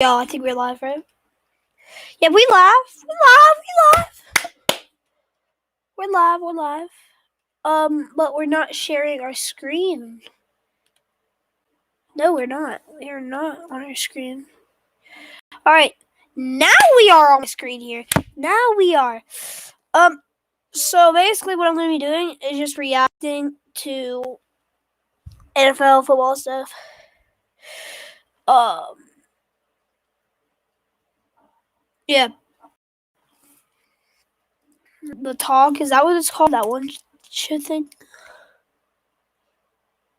Yo, I think we're live, right? Yeah, we live. We're live. But we're not sharing our screen. No, we're not. We are not on our screen. Alright, now we are on the screen here. Now we are. So basically what I'm gonna be doing is just reacting to NFL football stuff. Yeah. The talk, is that what it's called? That one shit thing?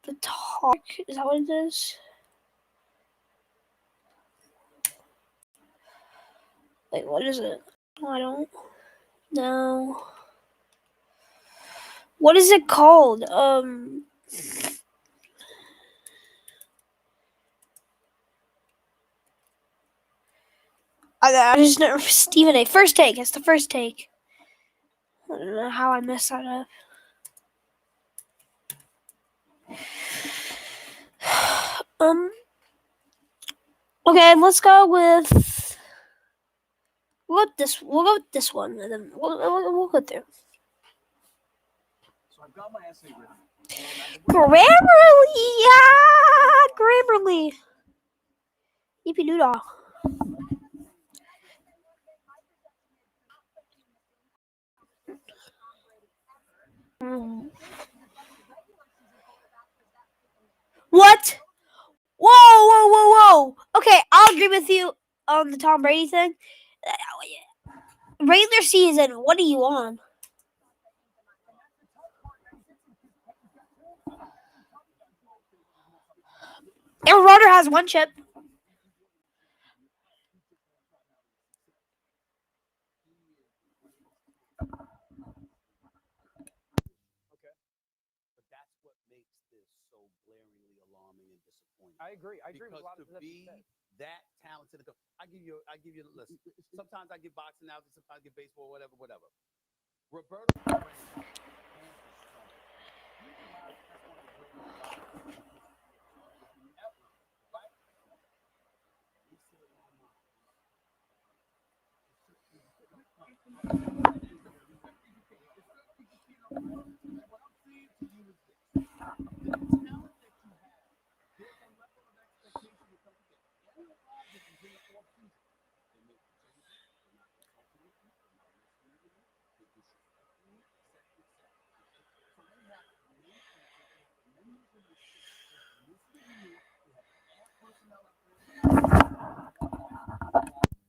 The talk, is that what it is? Wait, what is it? I don't know. What is it called? I just never Stephen A. First take. It's the first take. I don't know how I messed that up. Okay, let's go with. We'll go with this one, and then we'll go through. So I've got my essay written. Grammarly, yeah, Grammarly. Yippee doodle. What? Whoa. Okay, I'll agree with you on the Tom Brady thing. Regular season, what are you on? Aaron Rodgers has one chip. Okay. But that's what makes this so glaringly alarming and disappointing. I agree with a lot of that. Because to be that talented, I give you a list. Sometimes I give boxing analogy, sometimes I give baseball, whatever. Roberto Duran.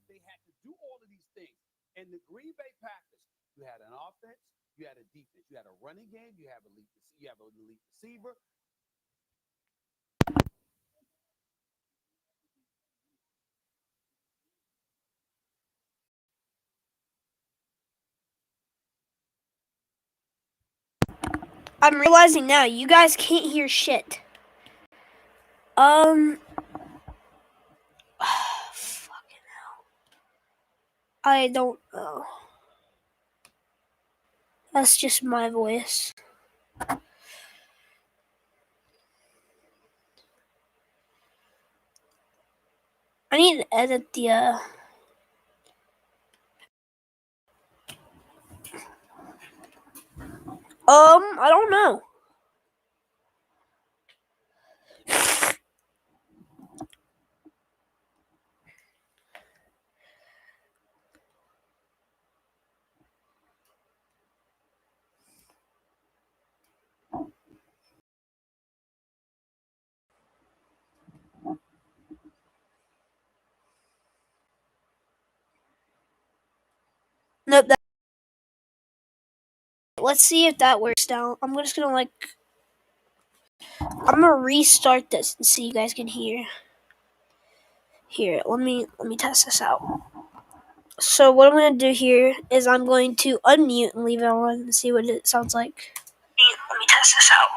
They had to do all of these things. And the Green Bay Packers, you had an offense, you had a defense, you had a running game, you have an elite receiver. I'm realizing now, you guys can't hear shit. Fucking hell. I don't know. That's just my voice. I need to edit the, I don't know. Nope, let's see if that works now. I'm just gonna I'm gonna restart this and see you guys can hear. Here, let me test this out. So what I'm gonna do here is I'm going to unmute and leave it on and see what it sounds like. Let me test this out.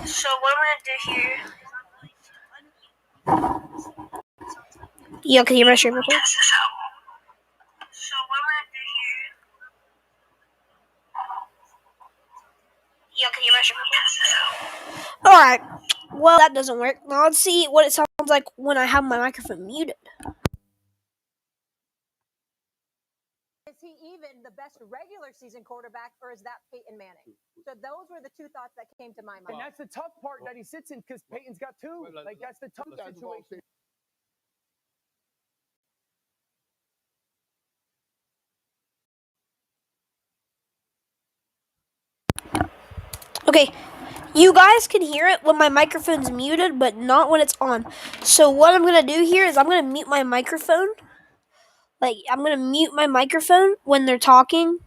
So what I'm gonna do here. Yeah, can you hear my stream real quick? Test this out. So what I'm gonna do here. Yeah, can you hear my stream real quick? Test this out. Alright. Well, that doesn't work. Now let's see what it sounds like when I have my microphone muted. Is he even the best regular season quarterback, or is that Peyton Manning? So those were the two thoughts that came to my mind. And that's the tough part that he sits in because Peyton's got two. Like, that's the tough situation. Okay, you guys can hear it when my microphone's muted, but not when it's on. So what I'm going to do here is I'm going to mute my microphone. Like, I'm going to mute my microphone when they're talking.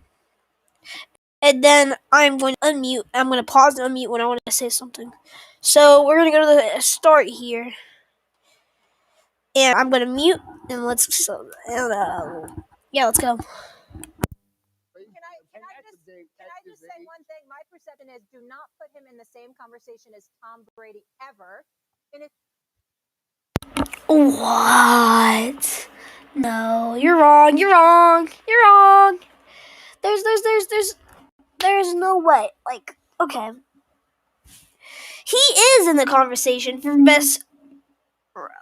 And then I'm going to unmute. I'm going to pause and unmute when I want to say something. So we're going to go to the start here. And I'm going to mute. And let's go. Can I just say one thing? My perception is do not put him in the same conversation as Tom Brady ever. And if What? No, you're wrong. You're wrong. You're wrong. There's no way. Like, okay. He is in the conversation for best.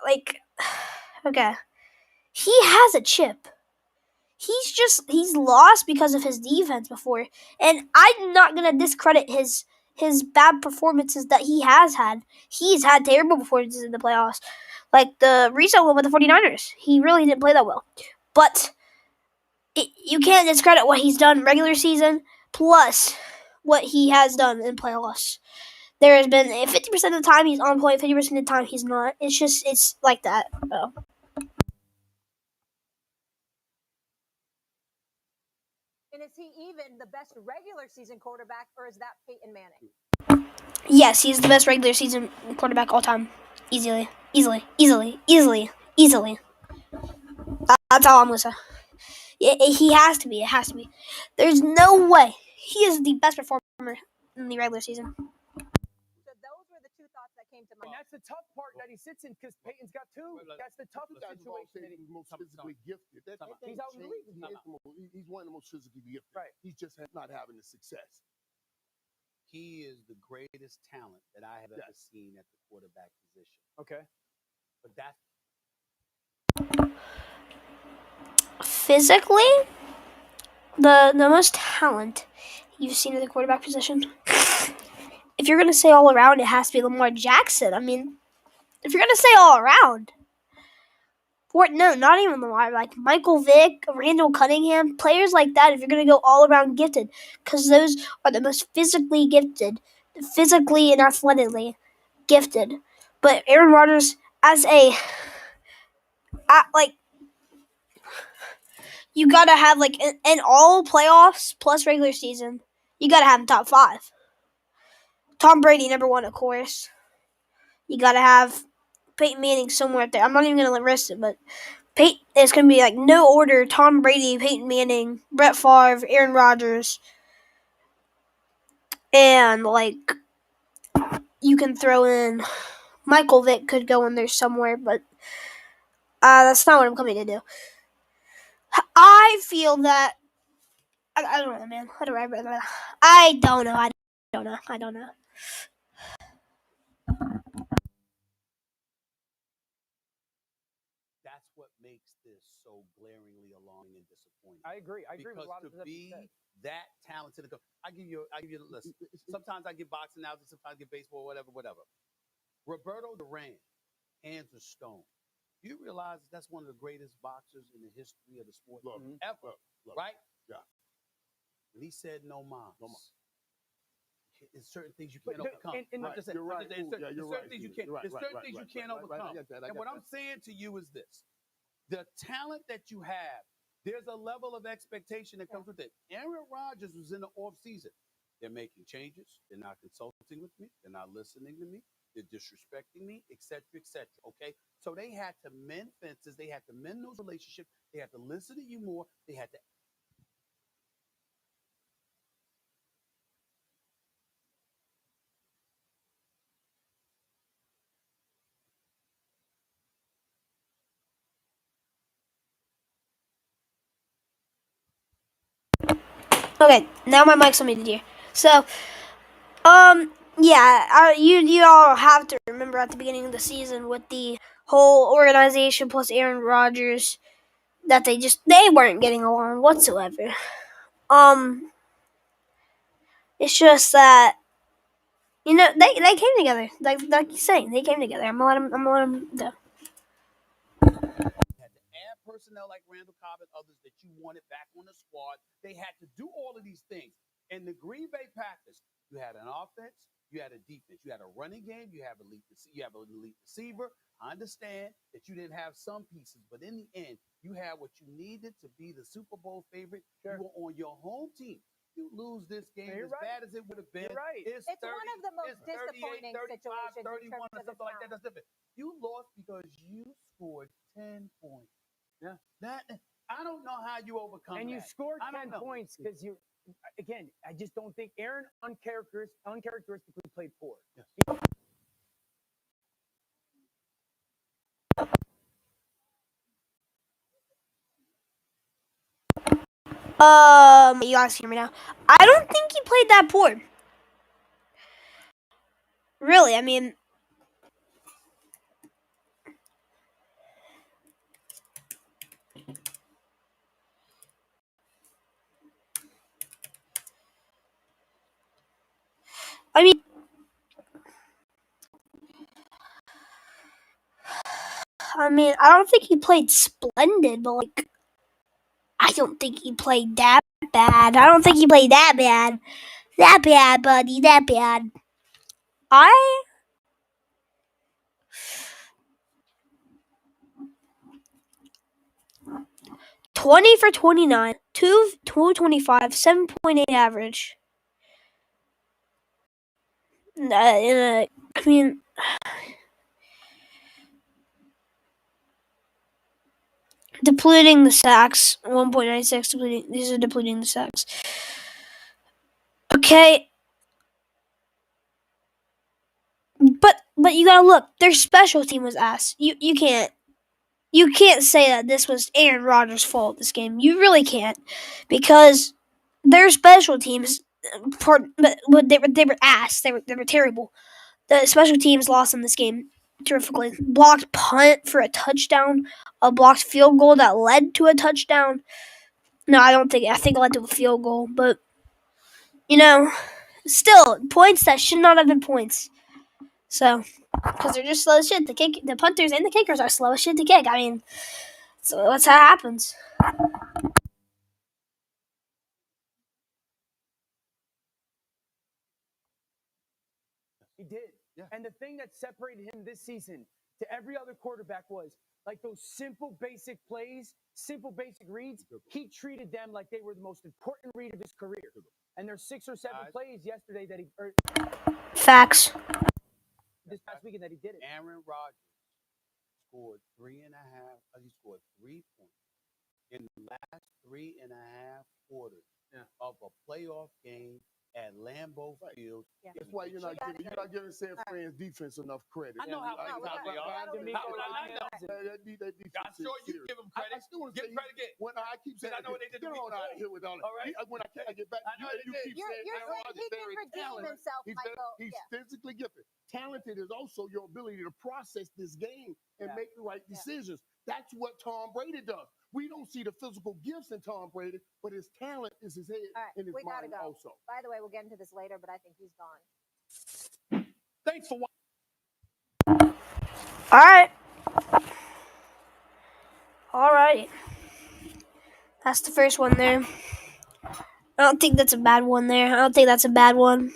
Like, okay. He has a chip. He's lost because of his defense before. And I'm not going to discredit his bad performances that he has had. He's had terrible performances in the playoffs. Like the recent one with the 49ers. He really didn't play that well. But you can't discredit what he's done regular season plus what he has done in playoffs. There has been 50% of the time he's on point, 50% of the time he's not. It's like that. So. and is he even the best regular season quarterback, or is that Peyton Manning? Yes, he's the best regular season quarterback all time. Easily. That's all I'm going to say. He has to be. It has to be. There's no way. He is the best performer in the regular season. So those were the two thoughts that came to And mind. that's the tough part that he sits in because Peyton's got two. That's the tough situation. That he's most physically gifted. He's out in the league. He's one of the most physically gifted. Right. He's just not having the success. He is the greatest talent that I have ever seen at the quarterback position. Okay. But that's Physically, the most talent you've seen at the quarterback position. If you're going to say all around, it has to be Lamar Jackson. I mean, if you're going to say all around, no, not even Lamar, like Michael Vick, Randall Cunningham, players like that, if you're going to go all around gifted, because those are the most physically gifted, physically and athletically gifted. But Aaron Rodgers, you got to have, like, in all playoffs plus regular season, you got to have him top 5. Tom Brady, number 1, of course. You got to have Peyton Manning somewhere up there. I'm not even going to list it, but it's going to be, like, no order. Tom Brady, Peyton Manning, Brett Favre, Aaron Rodgers. And, like, you can throw in Michael Vick could go in there somewhere, but that's not what I'm coming to do. I feel that I don't know, man. I don't know. That's what makes this so glaringly alarming and disappointing. I agree. I agree with a lot of to that. be that talented, I give you the list. Sometimes I get boxing analogies, sometimes I get baseball, whatever. Roberto Duran, hands of stone. Do you realize that's one of the greatest boxers in the history of the sport ever? Right? Yeah. And he said, "No mas." There's certain things you can't overcome. You're right. There's certain things you can't overcome. And what I'm saying to you is this: the talent that you have, there's a level of expectation that comes with it. Aaron Rodgers was in the offseason. They're making changes. They're not consulting with me. They're not listening to me. They're disrespecting me, etc., etc. Okay? So they had to mend fences. They had to mend those relationships. They had to listen to you more. They had to. Okay, now my mic's unmuted here. So, Yeah, you all have to remember at the beginning of the season with the whole organization plus Aaron Rodgers that they weren't getting along whatsoever. It's just that they came together. Like you're saying, they came together. I'm gonna let them go. Had to add personnel like Randall Cobb and others that you wanted back on the squad. They had to do all of these things. And the Green Bay Packers, you had an offense, you had a defense, you had a running game, you have an elite receiver. I understand that you didn't have some pieces, but in the end, you had what you needed to be the Super Bowl favorite. Sure. You were on your home team. You lose this game bad as it would have been. You're right. It's 30, one of the most disappointing 35, situations 31 or something like that. That's different. You lost because you scored 10 points. Yeah. I don't know how you overcome and that. You scored 10 points because you, again, I just don't think Aaron uncharacteristically played poor. Yes. You guys hear me now? I don't think he played that poor. Really, I mean, I don't think he played splendid, but like, I don't think he played that bad. I don't think he played that bad. That bad, buddy. That bad. 20 for 29, 225, 7.8 average. I mean, depleting the sacks, 1.96. These are depleting the sacks. Okay. But you gotta look. Their special team was ass. You can't say that this was Aaron Rodgers' fault. This game, you really can't, because their special teams, they were ass. They were terrible. The special teams lost in this game terrifically. Blocked punt for a touchdown. A blocked field goal that led to a touchdown. No, I don't think. I think it led to a field goal, but still points that should not have been points. So, because they're just slow as shit. The punters and the kickers are slow as shit to kick. I mean, so that's how it happens. He did. Yeah. And the thing that separated him this season to every other quarterback was like those simple, basic plays, simple, basic reads. He treated them like they were the most important read of his career. And there's 6 or 7 plays yesterday that Facts. This past weekend that he did it. Aaron Rodgers scored 3.5. He scored 3 points in the last 3.5 quarters of a playoff game at Lambeau Field. Yeah. That's why you're not giving San Fran's defense enough credit. I know how big they are. I'm sure you give them credit. Give credit again. When I keep saying, I know what they did. Get on out of here with all that. All right. When I get back, you keep saying Aaron Rodgers very talented. He's physically gifted. Talented is also your ability to process this game and make the right decisions. That's what Tom Brady does. We don't see the physical gifts in Tom Brady, but his talent is his head and his mind also. By the way, we'll get into this later, but I think he's gone. Thanks for watching. All right. That's the first one there. I don't think that's a bad one there. I don't think that's a bad one.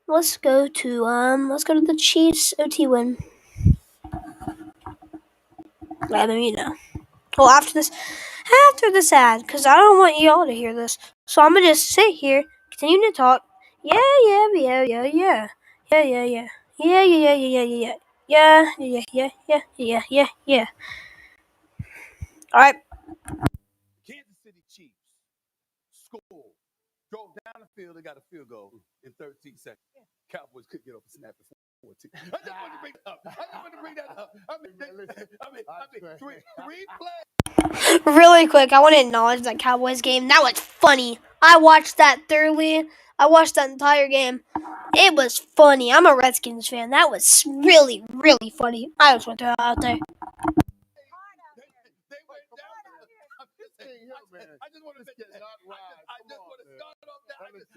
Let's go to the Chiefs OT win. Well, after this ad, because I don't want y'all to hear this, so I'm gonna just sit here, continue to talk. Yeah. All right. Kansas City Chiefs score. Drove down the field. They got a field goal in 13 seconds. Cowboys couldn't get off the snap before. I just wanted to bring that up. I mean, three plays. Really quick, I want to acknowledge that Cowboys game. That was funny. I watched that thoroughly. I watched that entire game. It was funny. I'm a Redskins fan. That was really, really funny. I just want to throw it out there. They went down. I just want to say that. I just want to start off that. I'm just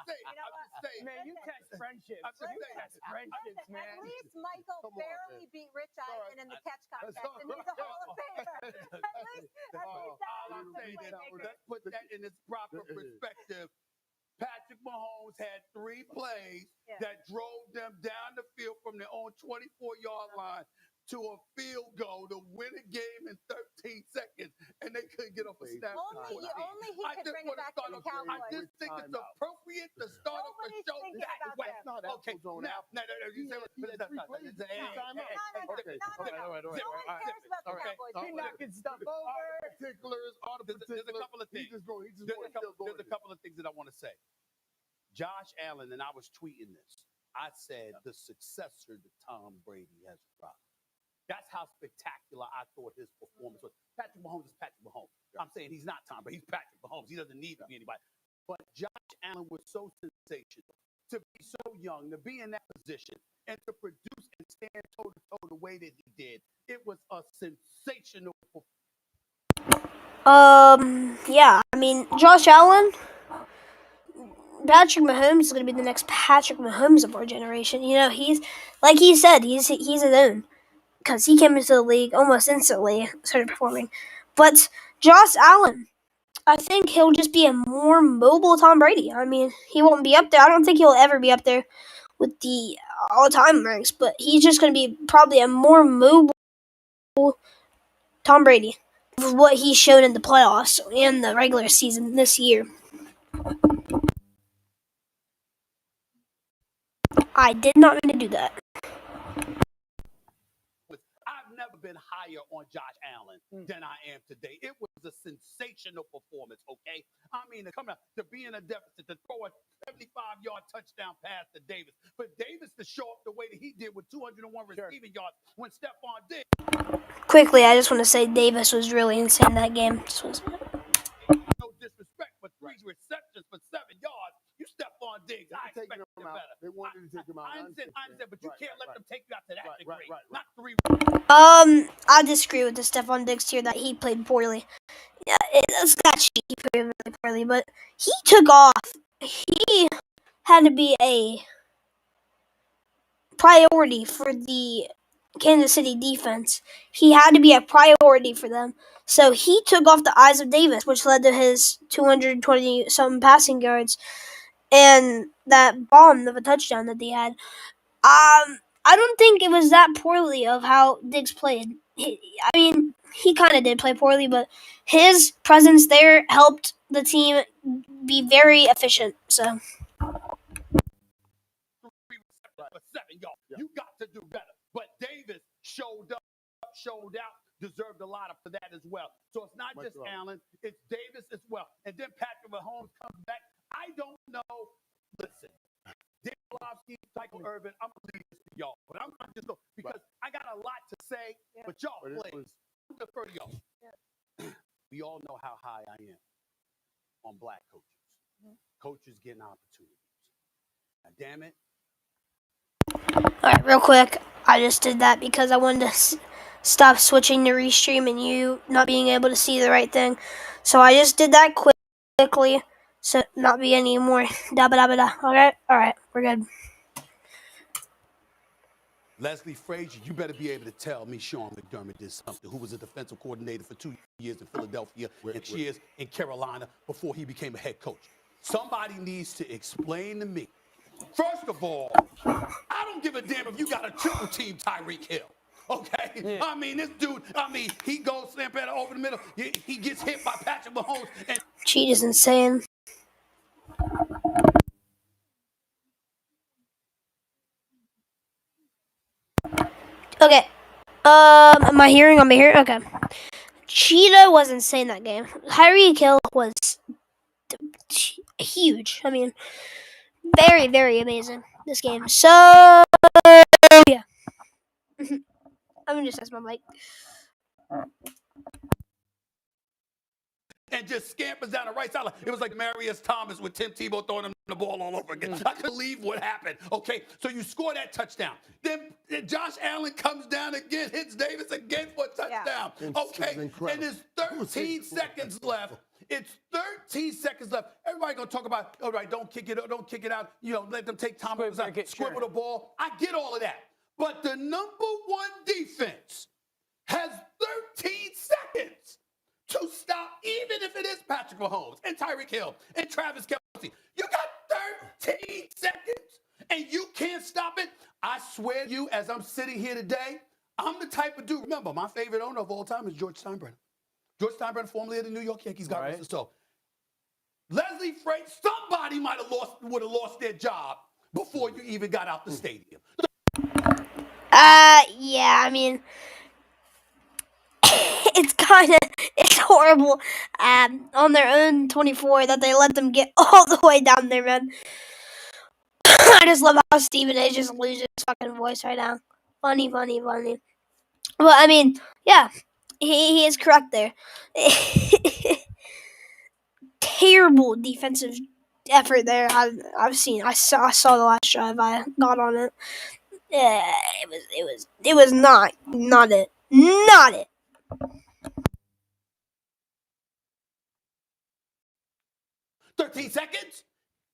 saying. Man, you test friendships. I'm just saying. Test friendships, man. At least Michael barely beat Rich Eisen in the catch contest, and he's a Hall of Famer. At least All I'm saying is, let's put that in its proper perspective. Patrick Mahomes had 3 plays that drove them down the field from their own 24-yard line to a field goal to win a game in 13 seconds, and they couldn't get off a snap. Only he could bring it back to the Cowboys. I just think it's appropriate to start off the show that way. Okay, now, you say there's a couple of things. There's a couple of things that I want to say. Josh Allen, and I was tweeting this. I said the successor to Tom Brady has arrived. That's how spectacular I thought his performance was. Patrick Mahomes is Patrick Mahomes. I'm saying he's not Tom Brady. He's Patrick Mahomes. He doesn't need to be anybody. But Josh Allen was so sensational to be so young, to be in that position, and to produce and stand toe-to-toe the way that he did. It was a sensational performance. Yeah, I mean, Josh Allen, Patrick Mahomes is going to be the next Patrick Mahomes of our generation. You know, he's, like he said, he's his own. Because he came into the league almost instantly, started performing. But Josh Allen, I think he'll just be a more mobile Tom Brady. I mean, he won't be up there. I don't think he'll ever be up there with the all-time ranks. But he's just going to be probably a more mobile Tom Brady. What he's shown in the playoffs and the regular season this year. I did not mean to do that. I've never been higher on Josh Allen than I am today. It was a sensational performance, okay? I mean, to come out, to be in a deficit, to throw a 75-yard touchdown pass to Davis. But Davis to show up the way that he did with 201 receiving yards when Stephon Diggs. Quickly, I just want to say Davis was really insane that game. No disrespect, but 3 receptions for 7 yards. You Stephon Diggs. I expect you better. They wanted to take him out. I understand, but you can't let them take you out to that degree. Not 3. I disagree with the Stephon Diggs here that he played poorly. Yeah, it's not cheap. He played really poorly, but he took off. He had to be a priority for the Kansas City defense. He had to be a priority for them. So he took off the eyes of Davis, which led to his 220-something passing yards and that bomb of a touchdown that they had. I don't think it was that poorly of how Diggs played. He kind of did play poorly, but his presence there helped the team be very efficient. So. 3 receptions for 7 yards. You got to do better. But Davis showed up, showed out, deserved a lot for that as well. So it's not just Allen, it's Davis as well. And then Patrick Mahomes comes back. I don't know. Listen, Dan Orlovsky, Michael Irvin, I'm going to leave this to y'all. But I'm going to just go because I got a lot to say, but y'all play. I'm defer to y'all. We all know how high I am on black coaches. Coaches getting opportunities. Now, damn it. All right, real quick. I just did that because I wanted to stop switching to Restream and you not being able to see the right thing. So I just did that quickly. So not be any more da-ba-da-ba-da. All right, we're good. Leslie Frazier, you better be able to tell me Sean McDermott did something, who was a defensive coordinator for 2 years in Philadelphia and years in Carolina before he became a head coach. Somebody needs to explain to me. First of all, I don't give a damn if you got a triple team Tyreek Hill. Okay? Yeah. I mean, this dude, he goes slam better over the middle. He gets hit by Patrick Mahomes. And Cheat is insane. Okay. Am I hearing? Okay. Cheetah was insane that game. Tyreek Hill was huge. I mean, Very, very amazing, this game. So, yeah. I'm gonna just test my mic. And just scampers down the right side. It was like Marius Thomas with Tim Tebow throwing him the ball all over again. I couldn't believe what happened. Okay, so you score that touchdown. Then Josh Allen comes down again, hits Davis again for a touchdown. Yeah. Okay, and there's 13 seconds left. It's 13 seconds left. Everybody gonna talk about, all right, don't kick it out. You know, let them take time. Squibble the ball. I get all of that. But the number one defense has 13 seconds to stop, even if it is Patrick Mahomes and Tyreek Hill and Travis Kelce. You got 13 seconds and you can't stop it. I swear to you, as I'm sitting here today, I'm the type of dude. Remember, my favorite owner of all time is George Steinbrenner. George Steinbrenner, formerly of the New York Yankees, got right. So Leslie Freight, somebody would have lost their job before you even got out the stadium. Yeah, I mean, it's horrible on their own 24 that they let them get all the way down there, man. I just love how Stephen A just loses his fucking voice right now. Funny. Well, I mean, yeah, he is correct there. Terrible defensive effort there. I've seen. I saw the last drive. I got on it. Yeah, it was not it. 13 seconds?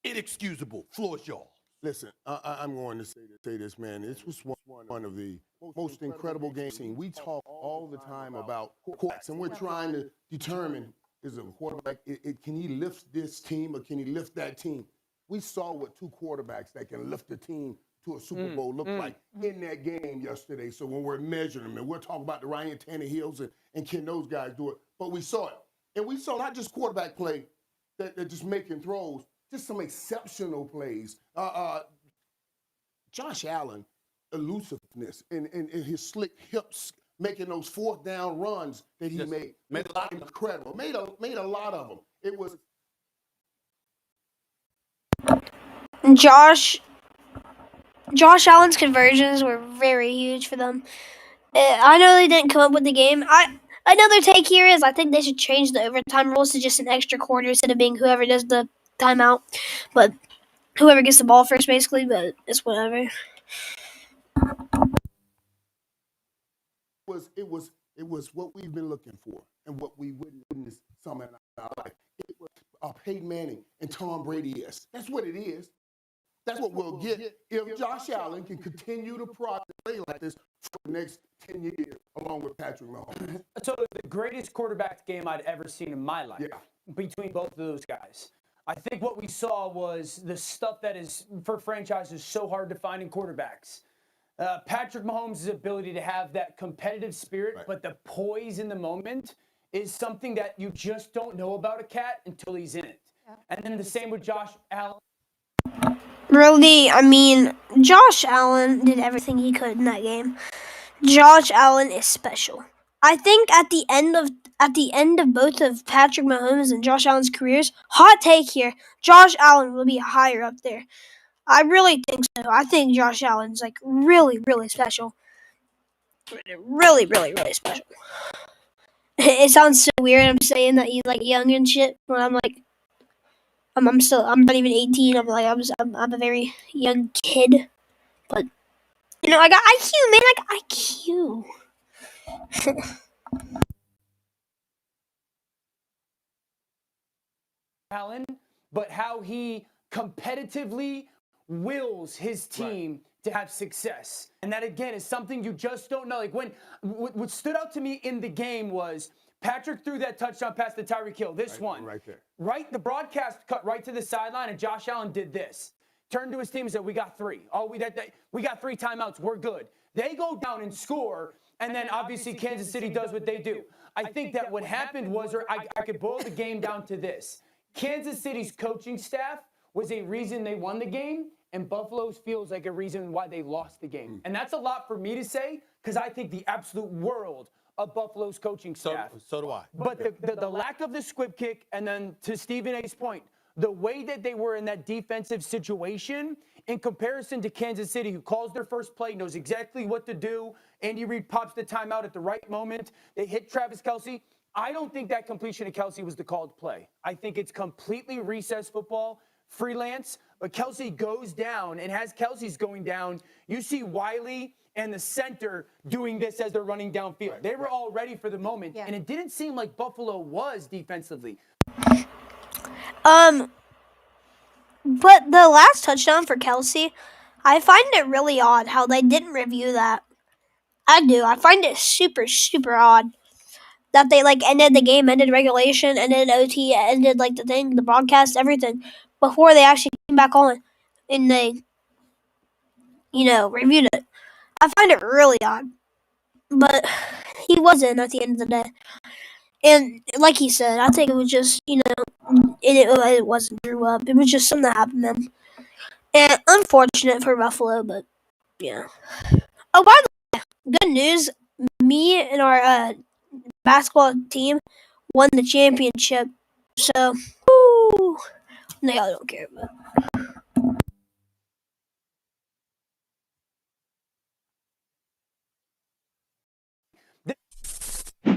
Inexcusable. Floor is yours. Listen, I'm going to say this, man. This was one of the most incredible games. We talk all the time about quarterbacks, and we're trying to determine, is a quarterback, can he lift this team or can he lift that team? We saw what two quarterbacks that can lift a team to a Super Bowl look like in that game yesterday. So when we're measuring them, and we're talking about the Ryan Tannehills and can those guys do it, but we saw it. And we saw not just quarterback play, that they're just making throws, just some exceptional plays. Josh Allen, elusiveness and his slick hips, making those fourth down runs that he made a lot incredible. Made a lot of them. It was Josh Allen's conversions were very huge for them. I know they didn't come up with the game. Another take here is I think they should change the overtime rules to just an extra quarter instead of being whoever does the timeout, but whoever gets the ball first, basically. But it's whatever. It was what we've been looking for and what we witnessed some in our life. It was Peyton Manning and Tom Brady. That's what it is. That's what we'll get if Josh Allen can continue to play like this for the next 10 years, along with Patrick Mahomes. So the greatest quarterback game I'd ever seen in my life between both of those guys. I think what we saw was the stuff that is, for franchises, so hard to find in quarterbacks. Patrick Mahomes' ability to have that competitive spirit, but the poise in the moment is something that you just don't know about a cat until he's in it. Yeah. And then the same with Josh Allen. Really, I mean, Josh Allen did everything he could in that game. Josh Allen is special. I think at the end of both of Patrick Mahomes and Josh Allen's careers, hot take here, Josh Allen will be higher up there. I really think so. I think Josh Allen's like really, really special. Really, really, really special. It sounds so weird. I'm saying that he's like young and shit. When I'm like, I'm not even 18. I'm a very young kid. But you know, I got IQ, man. I got IQ. Allen, but how he competitively wills his team to have success. And that, again, is something you just don't know. Like, what stood out to me in the game was Patrick threw that touchdown pass to Tyreek Hill. This one. Right there. Right? The broadcast cut right to the sideline, and Josh Allen did this. Turned to his team and said, we got three. We got 3 timeouts. We're good. They go down and score, and then obviously Kansas City does what they do. I think that what happened was, or I could boil the game down to this. Kansas City's coaching staff was a reason they won the game, and Buffalo's feels like a reason why they lost the game. And that's a lot for me to say, because I think the absolute world of Buffalo's coaching staff. So do I. But the lack of the squib kick, and then to Stephen A's point, the way that they were in that defensive situation in comparison to Kansas City, who calls their first play, knows exactly what to do. Andy Reid pops the timeout at the right moment. They hit Travis Kelce. I don't think that completion of Kelce was the called play. I think it's completely recessed football, freelance. But Kelce goes down, and as Kelce's going down, you see Wiley and the center doing this as they're running downfield. They were all ready for the moment, and it didn't seem like Buffalo was defensively. But the last touchdown for Kelce, I find it really odd how they didn't review that. I do. I find it super, super odd that they ended the game, ended regulation, ended OT, ended the broadcast, everything before they actually came back on and they, reviewed it. I find it really odd. But he wasn't at the end of the day. And like he said, I think it was just, it wasn't drew up. It was just something that happened to them. And unfortunate for Buffalo, but yeah. Oh, by the way, good news. Me and our basketball team won the championship. So, woo. No, y'all don't care, but.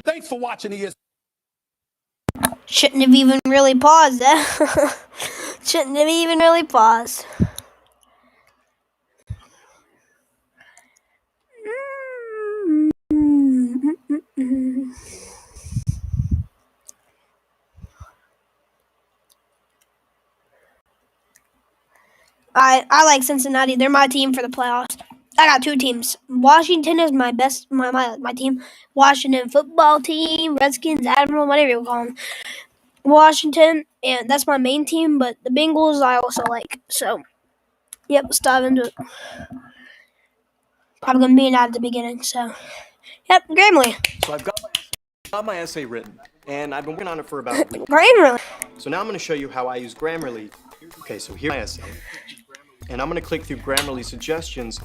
Thanks for watching ESPN. Shouldn't have even really paused that. Shouldn't have even really paused. I like Cincinnati. They're my team for the playoffs. I got two teams. Washington is my best, my team. Washington football team, Redskins, Admiral, whatever you call them. Washington, and that's my main team. But the Bengals I also like. So, yep, let's dive into it. Probably gonna be an ad at the beginning. So, yep, Grammarly. So I've got my essay written, and I've been working on it for about a week. Grammarly. So now I'm going to show you how I use Grammarly. Okay, so here's my essay. And I'm going to click through Grammarly suggestions.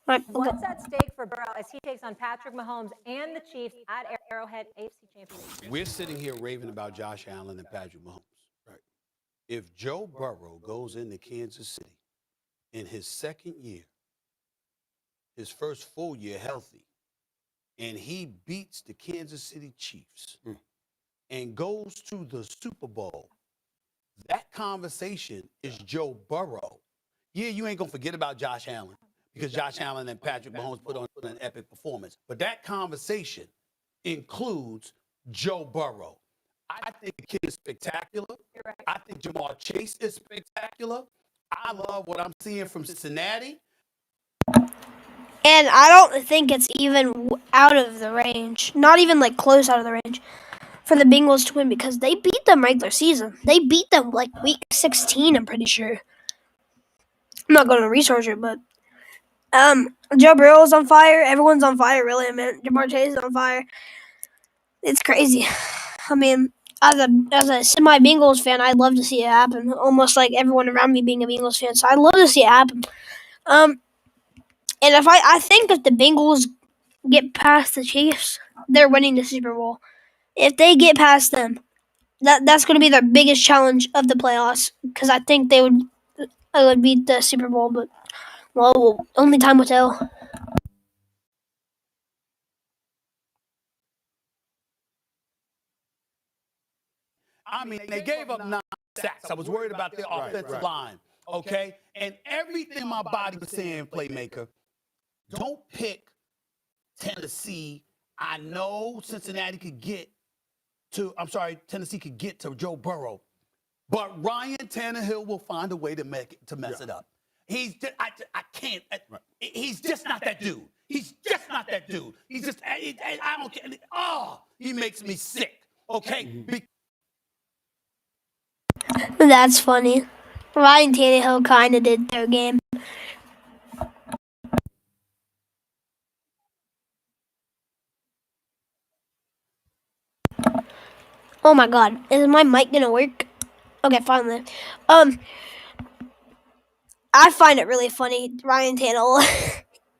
What's at stake for Burrow as he takes on Patrick Mahomes and the Chiefs at Arrowhead AFC Championship? We're sitting here raving about Josh Allen and Patrick Mahomes. Right. If Joe Burrow goes into Kansas City in his second year, his first full year healthy, and he beats the Kansas City Chiefs and goes to the Super Bowl, that conversation is Joe Burrow. Yeah, you ain't going to forget about Josh Allen because Josh Allen and Patrick Mahomes put on an epic performance. But that conversation includes Joe Burrow. I think the kid is spectacular. Right. I think Jamar Chase is spectacular. I love what I'm seeing from Cincinnati. And I don't think it's even out of the range. Not even close out of the range for the Bengals to win because they beat them regular season. They beat them week 16, I'm pretty sure. I'm not going to research it, but Joe Burrow's on fire. Everyone's on fire, really. I mean, Jamar Chase is on fire. It's crazy. I mean, as a semi-Bengals fan, I'd love to see it happen. Almost like everyone around me being a Bengals fan, so I'd love to see it happen. And if I think if the Bengals get past the Chiefs, they're winning the Super Bowl. If they get past them, that's going to be their biggest challenge of the playoffs because I think they would beat the Super Bowl, but well, only time will tell. I mean, they gave up 9 sacks. I was worried about their offensive line, okay? And everything my body was saying, playmaker, don't pick Tennessee. I know Tennessee could get to Joe Burrow, but Ryan Tannehill will find a way to mess it up. He's just, I can't. He's just not that dude. He's just not that dude. He's just, I don't care. Oh, he makes me sick, okay? That's funny. Ryan Tannehill kind of did their game. Oh my god, is my mic gonna work? Okay, finally. I find it really funny, Ryan Tannehill.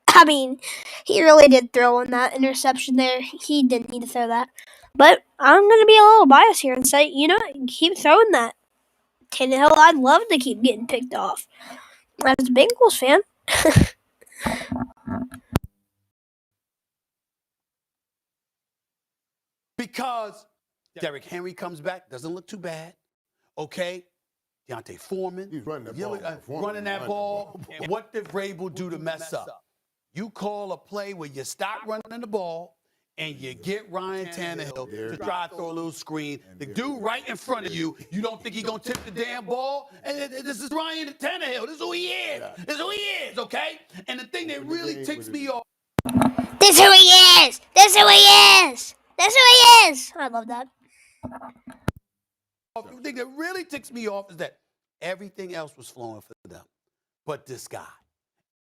I mean, he really did throw on that interception there. He didn't need to throw that. But I'm going to be a little biased here and say, you know, keep throwing that. Tannehill, I'd love to keep getting picked off. As a Bengals fan. Because Derrick Henry comes back, doesn't look too bad. Okay? Deontay Foreman. He's running that ball. Running that ball. And what did Vrabel do to mess up? You call a play where you stop running the ball and you get Ryan Tannehill to try to throw a little screen. The dude right in front of you, you don't think he's going to tip the damn ball? And this is Ryan Tannehill. This is who he is. This is who he is, okay? And the thing that really ticks me off. This is who he is. This is who he is. That's who he is. I love that. The thing that really ticks me off is that everything else was flowing for them, but this guy.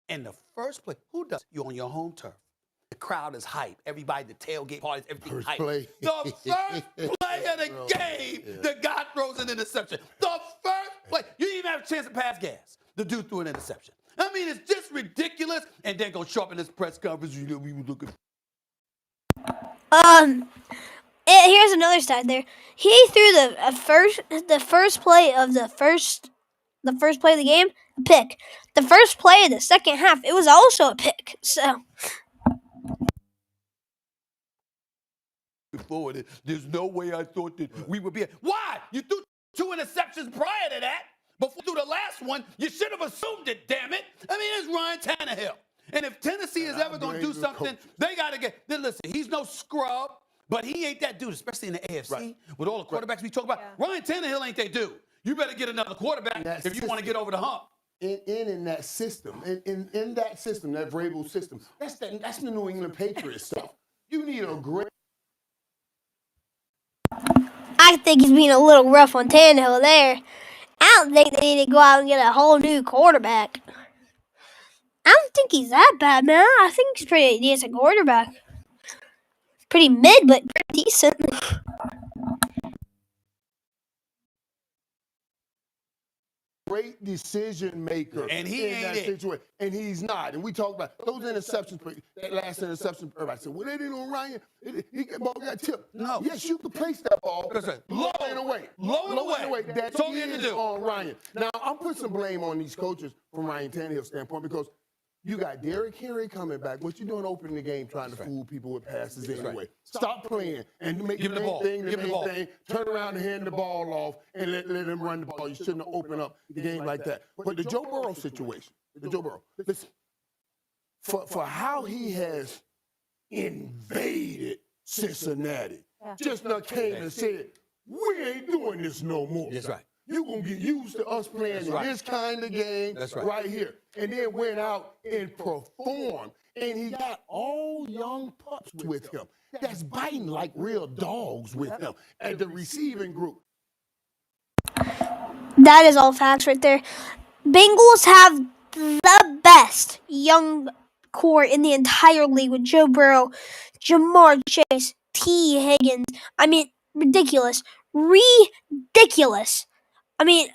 And the first play, who does? You on your home turf. The crowd is hype. Everybody, the tailgate parties, everything First hype. play. The first play of the game, the guy throws an interception. The first play. You didn't even have a chance to pass gas. The dude threw an interception. I mean, it's just ridiculous. And then go show up in this press conference, you know, we were looking. Here's another stat there. He threw the first play of the first play of the game, a pick. The first play of the second half, it was also a pick. So forward, there's no way I thought that we would be. Why? You threw 2 interceptions prior to that. Before you threw the last one, you should have assumed it. Damn it! I mean, it's Ryan Tannehill. And if Tennessee is ever going to do something, they got to get. Then listen, he's no scrub, but he ain't that dude, especially in the AFC with all the quarterbacks we talk about. Yeah. Ryan Tannehill ain't that dude. You better get another quarterback if you want to get over the hump. In that system, in that system, that Vrabel system, that's the New England Patriots stuff. You need a great. I think he's being a little rough on Tannehill there. I don't think they need to go out and get a whole new quarterback. I don't think he's that bad, man. I think he's pretty decent quarterback. Pretty mid, but pretty decent. Great decision maker and he in that situation. And he's not. And we talked about those interceptions, that last interception. Everybody said, well, they didn't on Ryan. Ball got tipped. No. Yes, you can place that ball. Low and away. That is on Ryan. Now, I'm putting some blame on these coaches from Ryan Tannehill's standpoint because you got Derrick Henry coming back. What you doing opening the game trying to fool people with passes anyway? Stop playing and make the main thing. Turn around and hand the ball off and let him run the ball. You shouldn't have opened up the game like that. But the Joe Burrow situation, listen, for how he has invaded Cincinnati, just not came and said, we ain't doing this no more. That's right. You're going to get used to us playing in this kind of game right here. And then went out and performed. And he got all young pups with him. That's biting like real dogs with him at the receiving group. That is all facts right there. Bengals have the best young core in the entire league with Joe Burrow, Jamar Chase, T. Higgins. I mean, ridiculous. Ridiculous. I mean,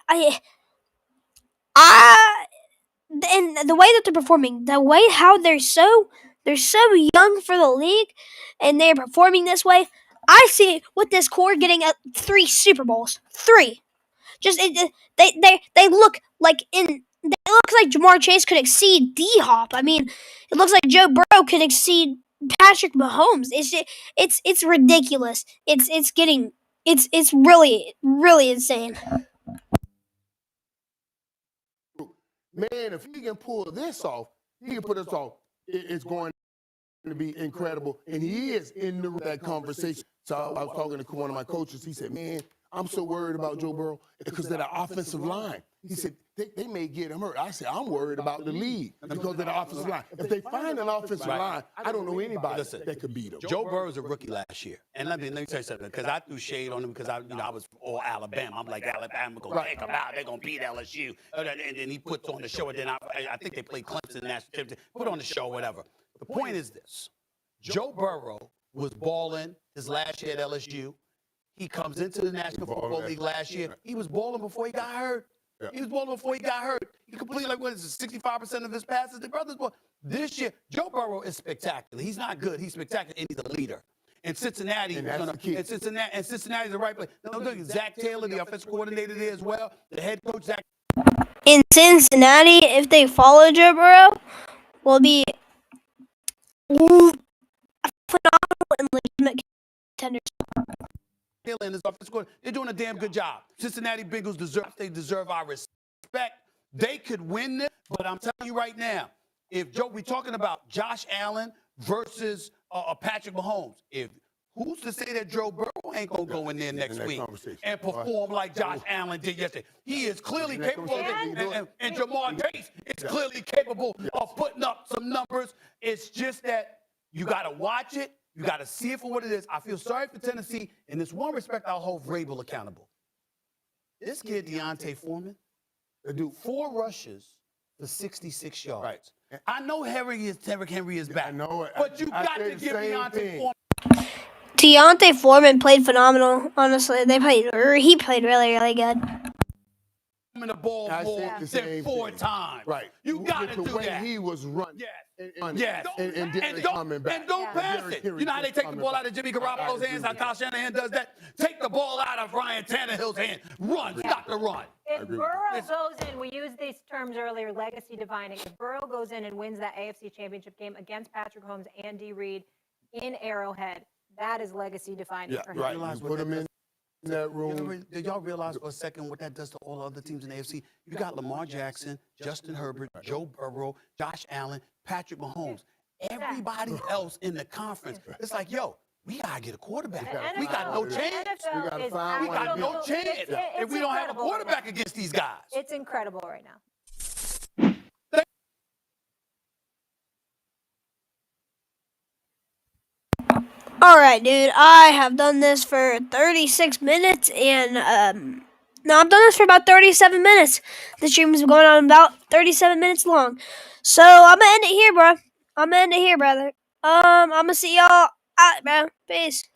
and the way that they're performing, the way how they're so young for the league, and they're performing this way. I see with this core getting 3 Super Bowls, 3. Just they look like Jamar Chase could exceed D-Hop. I mean, it looks like Joe Burrow could exceed Patrick Mahomes. It's ridiculous. It's really insane. Man, if he can pull this off, he can put us off. It's going to be incredible. And he is in that conversation. So I was talking to one of my coaches. He said, man, I'm so worried about Joe Burrow because of the offensive line. He said, they may get him hurt. I said, I'm worried about the league because of the offensive line. If they find an offensive line, I don't know anybody that could beat him. Joe Burrow was a rookie last year. And let me tell you something, because I threw shade on him because I was all Alabama. I'm like, Alabama going to take them out. They're going to beat LSU. And then he puts on the show. And then I think they played Clemson national championship. Put on the show, whatever. The point is this. Joe Burrow was balling his last year at LSU. He comes into the National Football League last year. He was balling before he got hurt. Yeah. He was balling before he got hurt. He completed 65% of his passes. The brothers ball. This year, Joe Burrow is spectacular. He's not good. He's spectacular, and he's a leader. And Cincinnati And is that's gonna. the key. And Cincinnati's the right place. Don't think Zach Taylor, the offensive coordinator there as well. The head coach Zach. In Cincinnati, if they follow Joe Burrow, will be phenomenal and legitimate contenders. Taylor and his offensive coordinator, they're doing a damn good job. Cincinnati Bengals deserve our respect. They could win this, but I'm telling you right now, if we're talking about Josh Allen versus Patrick Mahomes, who's to say that Joe Burrow ain't gonna go in there next week and perform like Josh Allen did yesterday? He is clearly capable, and Jamar Chase is clearly capable of putting up some numbers. It's just that you gotta watch it, you gotta see it for what it is. I feel sorry for Tennessee. In this one respect, I'll hold Vrabel accountable. This kid, Deontay Foreman, do 4 rushes for 66 yards. Right. I know Derrick Henry is back. I know it. But you got to give Deontay Foreman. Deontay Foreman played phenomenal. Honestly, he played really, really good. The ball more than 4 times. Right. You got to do the way that. he was running. Yes. And Derrick coming back. And don't pass it. You know how they take the ball out of Jimmy Garoppolo's hands, how Kyle Shanahan does that? Take the ball out of Ryan Tannehill's hand. Run. Stop the run. If Burrow goes in, we used these terms earlier, legacy defining. If Burrow goes in and wins that AFC Championship game against Patrick Mahomes and Andy Reid in Arrowhead, that is legacy defining for him. Right. You put him in that room. Did y'all realize for a second what that does to all the other teams in the AFC? You got Lamar Jackson, Justin Herbert, Joe Burrow, Josh Allen, Patrick Mahomes. Everybody else in the conference. It's like, yo, we got to get a quarterback. We got no chance. We got no chance if we don't have a quarterback against these guys. It's incredible right now. All right, dude. I have done this for 36 minutes, and no, I've done this for about 37 minutes. The stream has been going on about 37 minutes long, so I'm gonna end it here, bro. I'm gonna end it here, brother. I'm gonna see y'all out, bro. Peace.